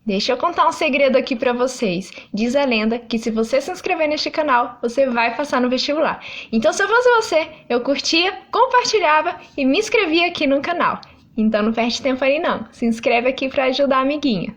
Deixa eu contar um segredo aqui pra vocês. Diz a lenda que se você se inscrever neste canal, você vai passar no vestibular. Então, se eu fosse você, eu curtia, compartilhava e me inscrevia aqui no canal. Então não perde tempo aí não. Se inscreve aqui pra ajudar a amiguinha.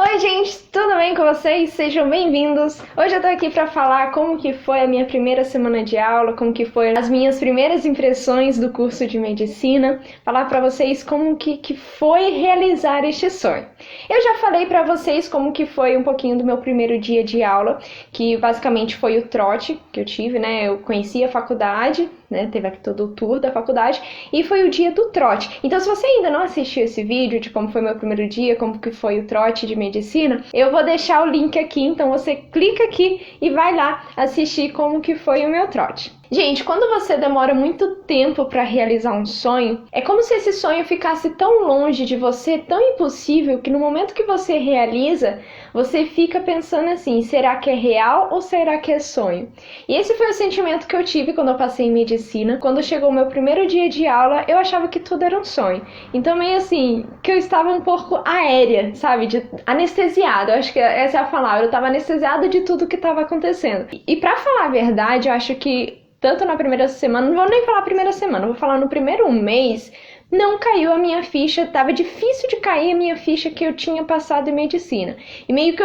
Oi gente, tudo bem com vocês? Sejam bem-vindos! Hoje eu tô aqui pra falar como que foi a minha primeira semana de aula, como que foi as minhas primeiras impressões do curso de medicina, falar pra vocês como que foi realizar este sonho. Eu já falei pra vocês como que foi um pouquinho do meu primeiro dia de aula, que basicamente foi o trote que eu tive, né? Eu conheci a faculdade, né? Teve aqui todo o tour da faculdade e foi o dia do trote. Então, se você ainda não assistiu esse vídeo de como foi meu primeiro dia, como que foi o trote de medicina, eu vou deixar o link aqui, então você clica aqui e vai lá assistir como que foi o meu trote. Gente, quando você demora muito tempo para realizar um sonho, é como se esse sonho ficasse tão longe de você, tão impossível, que no momento que você realiza, você fica pensando assim, será que é real ou será que é sonho? E esse foi o sentimento que eu tive quando eu passei em medicina. Quando chegou o meu primeiro dia de aula, eu achava que tudo era um sonho. Então, meio assim, que eu estava um pouco aérea, sabe? Anestesiada, eu acho que essa é a palavra. Eu estava anestesiada de tudo que estava acontecendo. E para falar a verdade, eu acho que tanto na primeira semana, não vou nem falar primeira semana, vou falar no primeiro mês, não caiu a minha ficha, tava difícil de cair a minha ficha que eu tinha passado em medicina. E meio que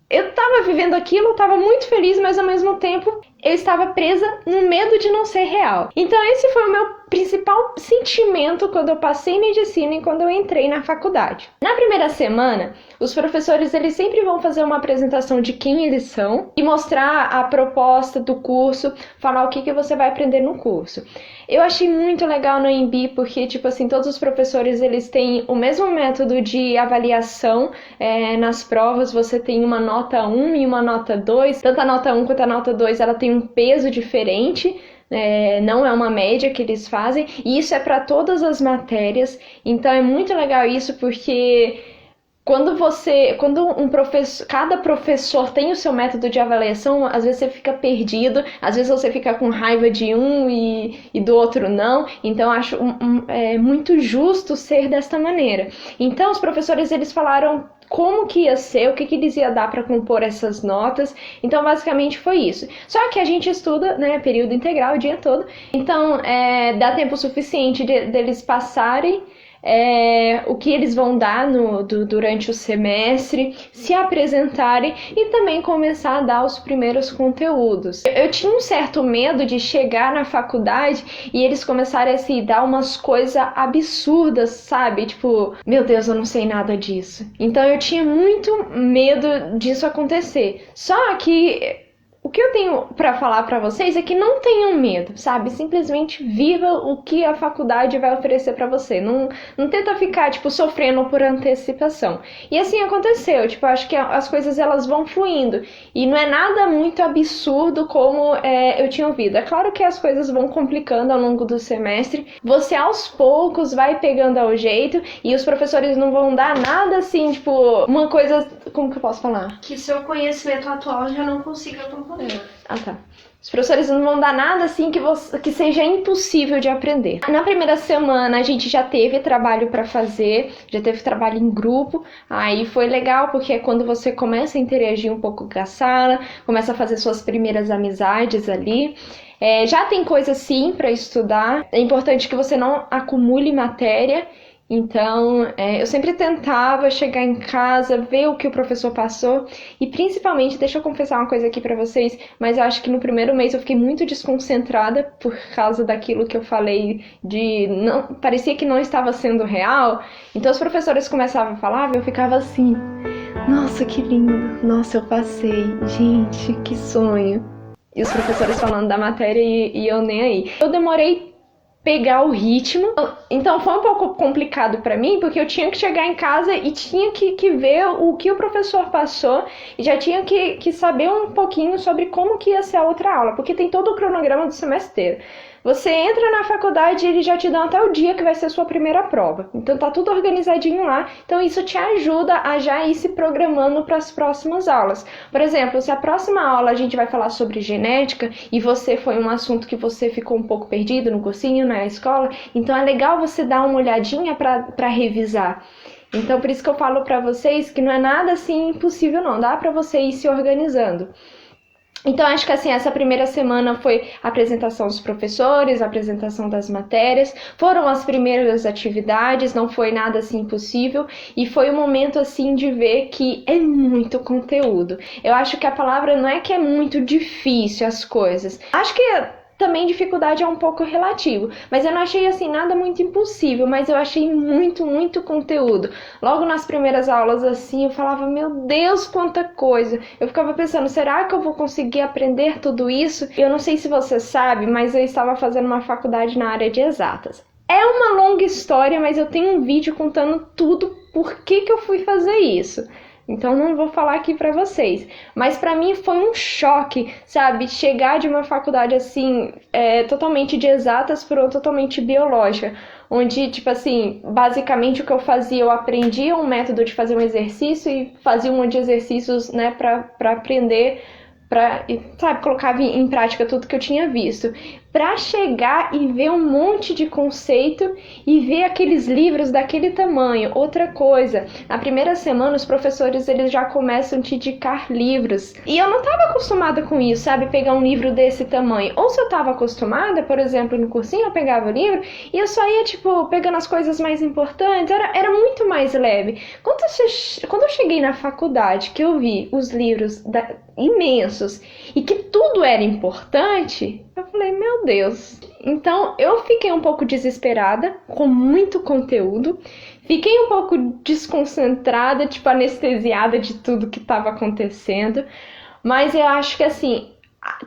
eu tava vivendo aquilo, eu tava muito feliz, mas ao mesmo tempo eu estava presa no medo de não ser real. Então esse foi o meu principal sentimento quando eu passei em medicina e quando eu entrei na faculdade. Na primeira semana, os professores eles sempre vão fazer uma apresentação de quem eles são e mostrar a proposta do curso, falar o que você vai aprender no curso. Eu achei muito legal no EMB porque, tipo assim, todos os professores eles têm o mesmo método de avaliação nas provas. Você tem uma nota 1 e uma nota 2. Tanto a nota 1 quanto a nota 2 ela tem um peso diferente. Não é uma média que eles fazem, e isso é para todas as matérias. Então é muito legal isso porque cada professor tem o seu método de avaliação, às vezes você fica perdido, às vezes você fica com raiva de um e do outro não. Então eu acho muito justo ser desta maneira. Então os professores eles falaram como que ia ser, o que eles iam dar para compor essas notas. Então basicamente foi isso. Só que a gente estuda, né, período integral o dia todo, então dá tempo suficiente deles passarem o que eles vão dar durante o semestre, se apresentarem e também começar a dar os primeiros conteúdos. Eu tinha um certo medo de chegar na faculdade e eles começarem a se dar umas coisas absurdas, sabe? Tipo, meu Deus, eu não sei nada disso. Então eu tinha muito medo disso acontecer. Só que o que eu tenho pra falar pra vocês é que não tenham medo, sabe? Simplesmente viva o que a faculdade vai oferecer pra você. Não tenta ficar, tipo, sofrendo por antecipação. E assim aconteceu. Tipo, acho que as coisas elas vão fluindo. E não é nada muito absurdo como eu tinha ouvido. É claro que as coisas vão complicando ao longo do semestre. Você, aos poucos, vai pegando ao jeito. E os professores não vão dar nada assim, tipo, uma coisa... Como que eu posso falar? Que seu conhecimento atual já não consiga acompanhar. Ah, tá. Os professores não vão dar nada assim que seja impossível de aprender. Na primeira semana a gente já teve trabalho para fazer, já teve trabalho em grupo. Aí foi legal porque é quando você começa a interagir um pouco com a sala, começa a fazer suas primeiras amizades ali. Já tem coisa sim para estudar. É importante que você não acumule matéria. Então, eu sempre tentava chegar em casa, ver o que o professor passou e principalmente, deixa eu confessar uma coisa aqui pra vocês, mas eu acho que no primeiro mês eu fiquei muito desconcentrada por causa daquilo que eu falei parecia que não estava sendo real. Então os professores começavam a falar e eu ficava assim, nossa, que lindo, nossa, eu passei, gente, que sonho. E os professores falando da matéria e eu nem aí. Eu demorei pegar o ritmo, então foi um pouco complicado para mim, porque eu tinha que chegar em casa e tinha que ver o que o professor passou e já tinha que saber um pouquinho sobre como que ia ser a outra aula, porque tem todo o cronograma do semestre inteiro. Você entra na faculdade e eles já te dão até o dia que vai ser a sua primeira prova. Então tá tudo organizadinho lá. Então isso te ajuda a já ir se programando para as próximas aulas. Por exemplo, se a próxima aula a gente vai falar sobre genética e você foi um assunto que você ficou um pouco perdido no cursinho, na escola, então é legal você dar uma olhadinha para revisar. Então por isso que eu falo para vocês que não é nada assim impossível não, dá para você ir se organizando. Então, acho que assim, essa primeira semana foi a apresentação dos professores, a apresentação das matérias, foram as primeiras atividades, não foi nada assim impossível, e foi um momento assim de ver que é muito conteúdo. Eu acho que a palavra não é que é muito difícil as coisas, acho que também dificuldade é um pouco relativo, mas eu não achei assim nada muito impossível, mas eu achei muito conteúdo. Logo nas primeiras aulas assim, eu falava, meu Deus, quanta coisa. Eu ficava pensando, será que eu vou conseguir aprender tudo isso? Eu não sei se você sabe, mas eu estava fazendo uma faculdade na área de exatas. É uma longa história, mas eu tenho um vídeo contando tudo por que eu fui fazer isso. Então não vou falar aqui pra vocês, mas pra mim foi um choque, sabe, chegar de uma faculdade assim, totalmente de exatas para outra totalmente biológica, onde, tipo assim, basicamente o que eu fazia, eu aprendia um método de fazer um exercício e fazia um monte de exercícios, né, pra aprender, sabe, colocava em prática tudo que eu tinha visto. Pra chegar e ver um monte de conceito e ver aqueles livros daquele tamanho. Outra coisa, na primeira semana os professores eles já começam a te indicar livros. E eu não estava acostumada com isso, sabe? Pegar um livro desse tamanho. Ou se eu estava acostumada, por exemplo, no cursinho eu pegava o livro e eu só ia, tipo, pegando as coisas mais importantes. Era muito mais leve. Quando eu cheguei na faculdade, que eu vi os livros imensos e que tudo era importante, eu falei, meu Deus. Então eu fiquei um pouco desesperada com muito conteúdo, fiquei um pouco desconcentrada, tipo anestesiada de tudo que estava acontecendo, mas eu acho que assim,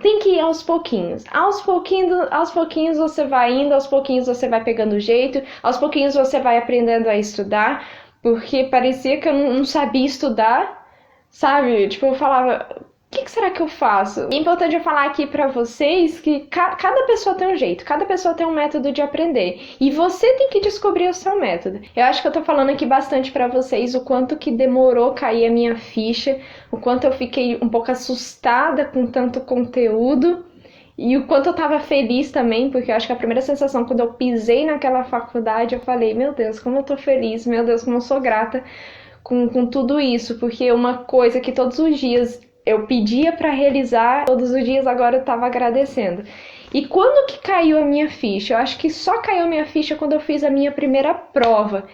tem que ir aos pouquinhos. Aos pouquinhos você vai indo, aos pouquinhos você vai pegando o jeito, aos pouquinhos você vai aprendendo a estudar, porque parecia que eu não sabia estudar, sabe? Tipo, eu falava, o que será que eu faço? É importante eu falar aqui pra vocês que cada pessoa tem um jeito, cada pessoa tem um método de aprender. E você tem que descobrir o seu método. Eu acho que eu tô falando aqui bastante pra vocês o quanto que demorou cair a minha ficha, o quanto eu fiquei um pouco assustada com tanto conteúdo. E o quanto eu tava feliz também, porque eu acho que a primeira sensação quando eu pisei naquela faculdade, eu falei, meu Deus, como eu tô feliz, meu Deus, como eu sou grata com tudo isso. Porque uma coisa que todos os dias eu pedia para realizar, todos os dias agora eu tava agradecendo. E quando que caiu a minha ficha? Eu acho que só caiu a minha ficha quando eu fiz a minha primeira prova.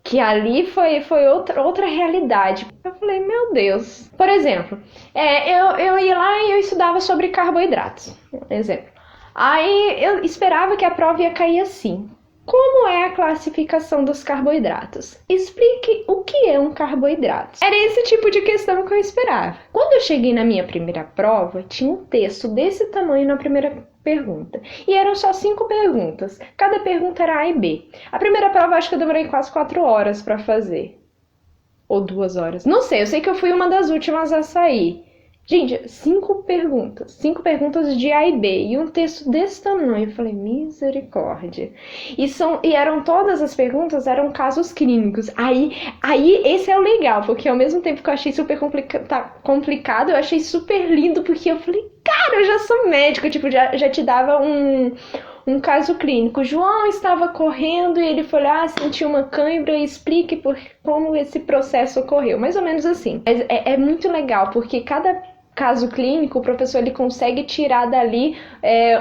Que ali foi outra realidade. Eu falei, meu Deus. Por exemplo, eu ia lá e eu estudava sobre carboidratos. Exemplo. Aí eu esperava que a prova ia cair assim. Como é a classificação dos carboidratos? Explique o que é um carboidrato. Era esse tipo de questão que eu esperava. Quando eu cheguei na minha primeira prova, tinha um texto desse tamanho na primeira pergunta. E eram só 5 perguntas. Cada pergunta era A e B. A primeira prova acho que eu demorei quase 4 horas para fazer. Ou 2 horas. Não sei, eu sei que eu fui uma das últimas a sair. Gente, 5 perguntas. 5 perguntas de A e B. E um texto desse tamanho. Eu falei, misericórdia. E eram todas as perguntas, eram casos clínicos. Aí esse é o legal, porque ao mesmo tempo que eu achei super complicado, eu achei super lindo, porque eu falei, cara, eu já sou médica. Tipo, já te dava um caso clínico. João estava correndo e ele foi lá, sentiu uma cãibra e explique como esse processo ocorreu. Mais ou menos assim. Mas é muito legal, porque cada caso clínico, o professor ele consegue tirar dali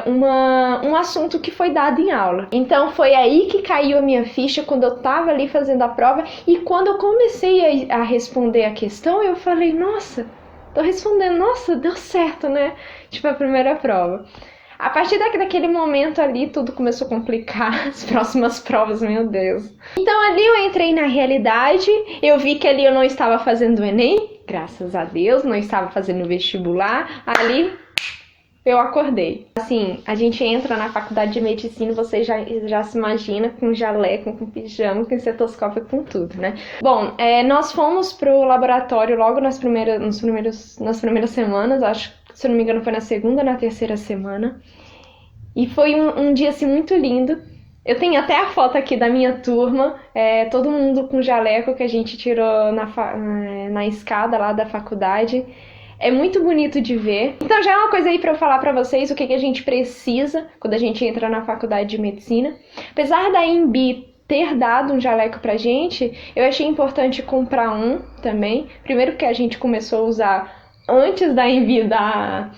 um assunto que foi dado em aula. Então foi aí que caiu a minha ficha quando eu estava ali fazendo a prova, e quando eu comecei a responder a questão, eu falei, nossa, tô respondendo, nossa, deu certo, né? Tipo, a primeira prova. A partir daquele momento ali, tudo começou a complicar, as próximas provas, meu Deus. Então ali eu entrei na realidade, eu vi que ali eu não estava fazendo o Enem, graças a Deus, não estava fazendo vestibular, ali eu acordei. Assim, a gente entra na faculdade de medicina, você já se imagina com jaleco, com pijama, com estetoscópio, com tudo, né? Bom, nós fomos pro laboratório logo nas primeiras semanas, acho que, se não me engano, foi na segunda ou na terceira semana. E foi um dia assim muito lindo. Eu tenho até a foto aqui da minha turma, todo mundo com jaleco que a gente tirou na escada lá da faculdade. É muito bonito de ver. Então já é uma coisa aí pra eu falar pra vocês o que a gente precisa quando a gente entra na faculdade de medicina. Apesar da Embi ter dado um jaleco pra gente, eu achei importante comprar um também. Primeiro porque a gente começou a usar antes da Embi dar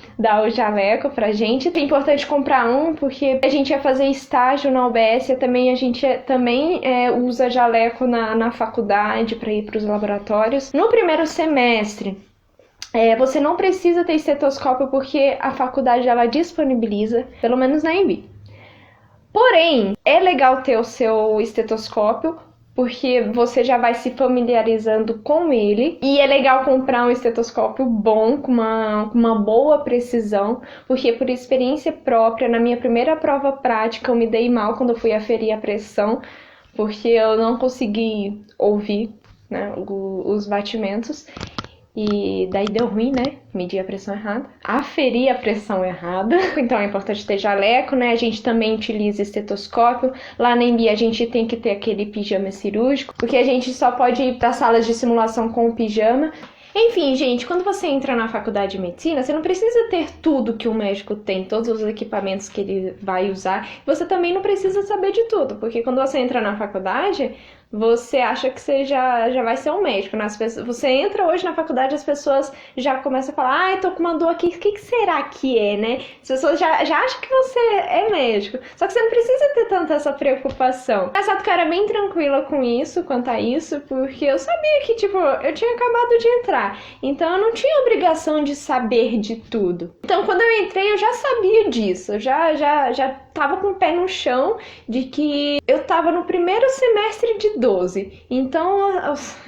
o jaleco pra gente. É importante comprar um porque a gente ia fazer estágio na UBS e também a gente usa jaleco na faculdade para ir para os laboratórios. No primeiro semestre, você não precisa ter estetoscópio porque a faculdade ela disponibiliza, pelo menos na Embi. Porém, é legal ter o seu estetoscópio, porque você já vai se familiarizando com ele. E é legal comprar um estetoscópio bom, com uma boa precisão, porque por experiência própria, na minha primeira prova prática, eu me dei mal quando eu fui aferir a pressão, porque eu não consegui ouvir, né, os batimentos. E daí deu ruim, né? Medir a pressão errada. Aferir a pressão errada. Então é importante ter jaleco, né? A gente também utiliza estetoscópio. Lá na Embi a gente tem que ter aquele pijama cirúrgico, porque a gente só pode ir para salas de simulação com o pijama. Enfim, gente, quando você entra na faculdade de medicina, você não precisa ter tudo que um médico tem, todos os equipamentos que ele vai usar. Você também não precisa saber de tudo, porque quando você entra na faculdade, você acha que você já vai ser um médico, né? Você entra hoje na faculdade, as pessoas já começam a falar, ai, tô com uma dor aqui, o que será que é, né? As pessoas já acham que você é médico. Só que você não precisa ter tanta essa preocupação. É só que eu era bem tranquila com isso, quanto a isso, porque eu sabia que, tipo, eu tinha acabado de entrar. Então eu não tinha obrigação de saber de tudo. Então quando eu entrei, eu já sabia disso. Eu já tava com o pé no chão de que eu tava no primeiro semestre de 12. Então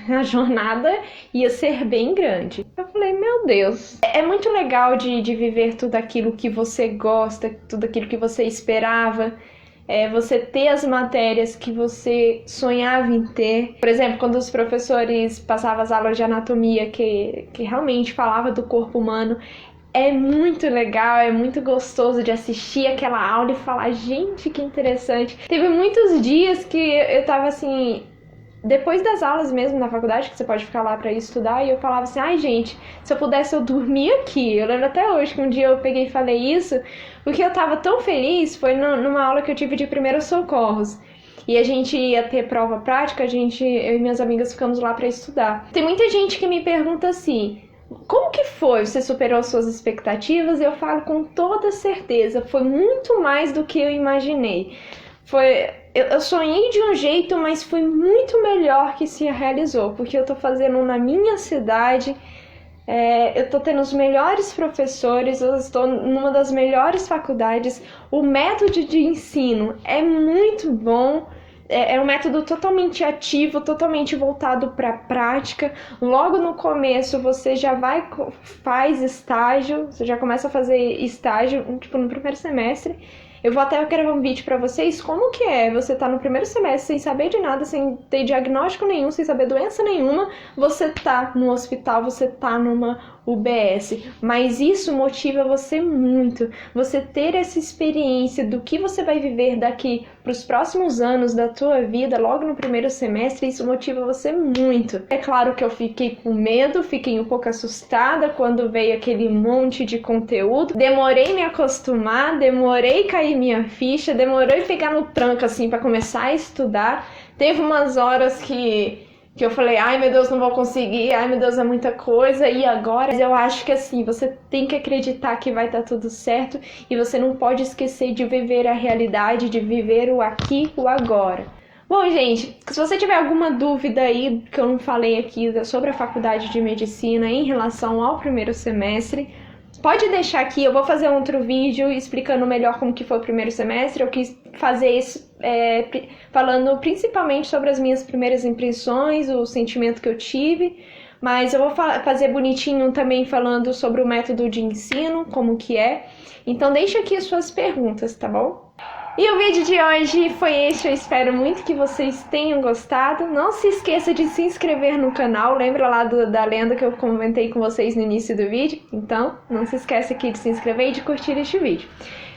a jornada ia ser bem grande. Eu falei, meu Deus. É muito legal de viver tudo aquilo que você gosta, tudo aquilo que você esperava. Você ter as matérias que você sonhava em ter. Por exemplo, quando os professores passavam as aulas de anatomia que realmente falava do corpo humano, é muito legal, é muito gostoso de assistir aquela aula e falar, gente, que interessante. Teve muitos dias que eu tava assim, depois das aulas mesmo na faculdade, que você pode ficar lá pra ir estudar, e eu falava assim, ai gente, se eu pudesse eu dormia aqui. Eu lembro até hoje que um dia eu peguei e falei isso, porque eu tava tão feliz, foi numa aula que eu tive de primeiros socorros. E a gente ia ter prova prática, eu e minhas amigas ficamos lá pra estudar. Tem muita gente que me pergunta assim, como que foi? Você superou as suas expectativas? Eu falo com toda certeza, foi muito mais do que eu imaginei. Eu sonhei de um jeito, mas foi muito melhor que se realizou, porque eu tô fazendo na minha cidade, eu tô tendo os melhores professores, eu estou numa das melhores faculdades, o método de ensino é muito bom. É um método totalmente ativo, totalmente voltado para a prática. Logo no começo você já faz estágio, você já começa a fazer estágio, tipo, no primeiro semestre. Eu vou até gravar um vídeo para vocês como que é você tá no primeiro semestre sem saber de nada, sem ter diagnóstico nenhum, sem saber doença nenhuma, você tá no hospital, você tá numa UBS, mas isso motiva você muito, você ter essa experiência do que você vai viver daqui para os próximos anos da tua vida, logo no primeiro semestre, isso motiva você muito. É claro que eu fiquei com medo, fiquei um pouco assustada quando veio aquele monte de conteúdo, demorei me acostumar, demorei cair minha ficha, demorei pegar no tranco assim para começar a estudar. Teve umas horas que eu falei, ai meu Deus, não vou conseguir, ai meu Deus, é muita coisa, e agora? Mas eu acho que assim, você tem que acreditar que vai dar tudo certo e você não pode esquecer de viver a realidade, de viver o aqui, o agora. Bom, gente, se você tiver alguma dúvida aí que eu não falei aqui sobre a faculdade de medicina em relação ao primeiro semestre, pode deixar aqui, eu vou fazer outro vídeo explicando melhor como que foi o primeiro semestre. Eu quis fazer isso falando principalmente sobre as minhas primeiras impressões, o sentimento que eu tive, mas eu vou fazer bonitinho também falando sobre o método de ensino, como que é. Então deixa aqui as suas perguntas, tá bom? E o vídeo de hoje foi esse, eu espero muito que vocês tenham gostado. Não se esqueça de se inscrever no canal, lembra lá da lenda que eu comentei com vocês no início do vídeo? Então, não se esqueça aqui de se inscrever e de curtir este vídeo.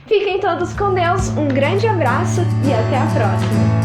Fiquem todos com Deus, um grande abraço e até a próxima!